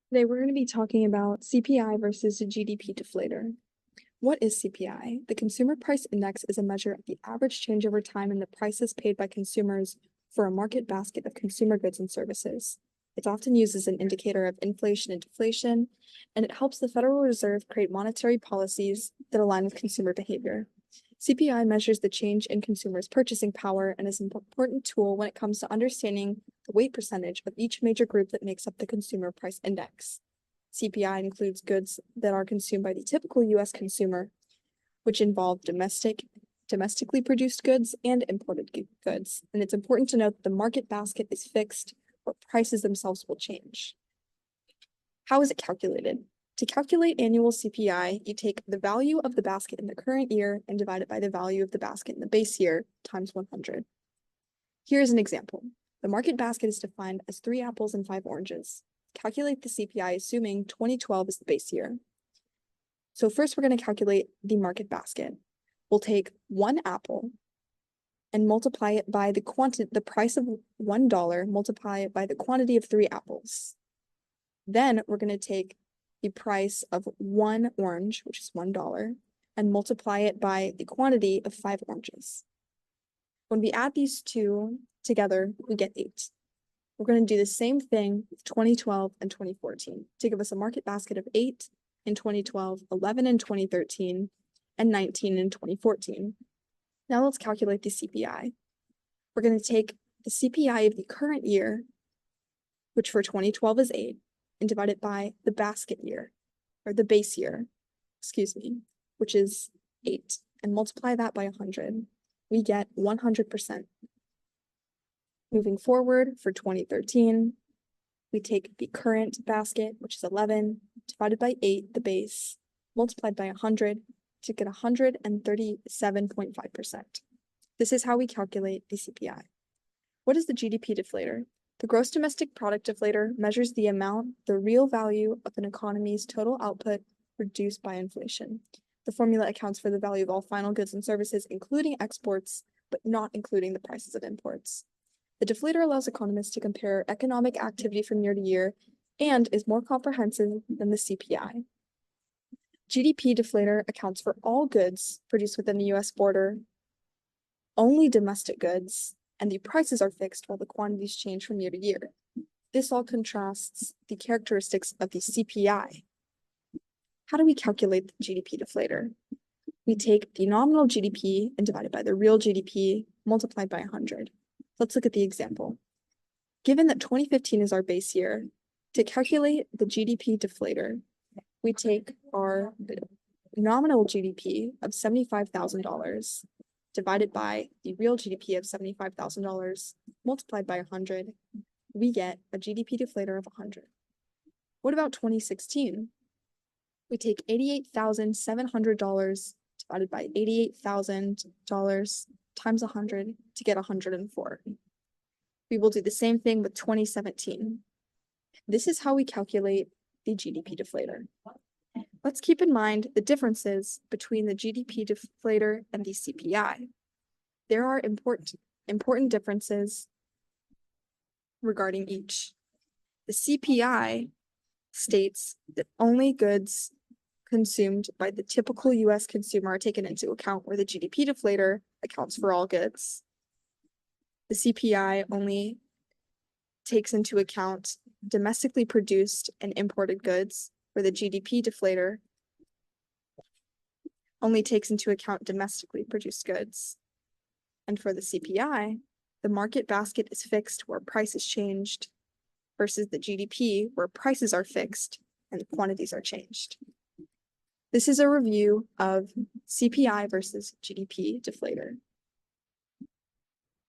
Today, we're going to be talking about CPI versus the GDP deflator. What is CPI? The Consumer Price Index is a measure of the average change over time in the prices paid by consumers for a market basket of consumer goods and services. It's often used as an indicator of inflation and deflation, and it helps the Federal Reserve create monetary policies that align with consumer behavior. CPI measures the change in consumers' purchasing power and is an important tool when it comes to understanding the weight percentage of each major group that makes up the Consumer Price Index. CPI includes goods that are consumed by the typical U.S. consumer, which involve domestically produced goods and imported goods. And it's important to note that the market basket is fixed, but prices themselves will change. How is it calculated? To calculate annual CPI, you take the value of the basket in the current year and divide it by the value of the basket in the base year times 100. Here's an example. The market basket is defined as 3 apples and 5 oranges. Calculate the CPI assuming 2012 is the base year. So first we're going to calculate the market basket. We'll take 1 apple and multiply it by the price of $1, multiply it by the quantity of 3 apples. Then we're going to take the price of 1 orange, which is $1, and multiply it by the quantity of 5 oranges. When we add these two together, we get 8. We're going to do the same thing with 2012 and 2014 to give us a market basket of 8 in 2012, 11 in 2013, and 19 in 2014. Now let's calculate the CPI. We're going to take the CPI of the current year, which for 2012 is 8, and divide it by the basket year, or the base year, which is 8, and multiply that by 100. We get 100%. Moving forward, for 2013, we take the current basket, which is 11, divided by 8, the base, multiplied by 100 to get 137.5%. This is how we calculate the CPI. What is the GDP deflator? The gross domestic product deflator measures the real value of an economy's total output reduced by inflation. The formula accounts for the value of all final goods and services, including exports, but not including the prices of imports. The deflator allows economists to compare economic activity from year to year and is more comprehensive than the CPI. GDP deflator accounts for all goods produced within the U.S. border, only domestic goods, and the prices are fixed while the quantities change from year to year. This all contrasts the characteristics of the CPI. How do we calculate the GDP deflator? We take the nominal GDP and divide it by the real GDP multiplied by 100. Let's look at the example. Given that 2015 is our base year, to calculate the GDP deflator, we take our nominal GDP of $75,000 divided by the real GDP of $75,000 multiplied by 100, we get a GDP deflator of 100. What about 2016? We take $88,700 divided by $88,000 times 100 to get 104. We will do the same thing with 2017. This is how we calculate the GDP deflator. Let's keep in mind the differences between the GDP deflator and the CPI. There are important differences regarding each. The CPI states that only goods consumed by the typical U.S. consumer are taken into account, where the GDP deflator accounts for all goods. The CPI only takes into account domestically produced and imported goods, where the GDP deflator only takes into account domestically produced goods. And for the CPI, the market basket is fixed where price is changed, versus the GDP where prices are fixed and the quantities are changed. This is a review of CPI versus GDP deflator.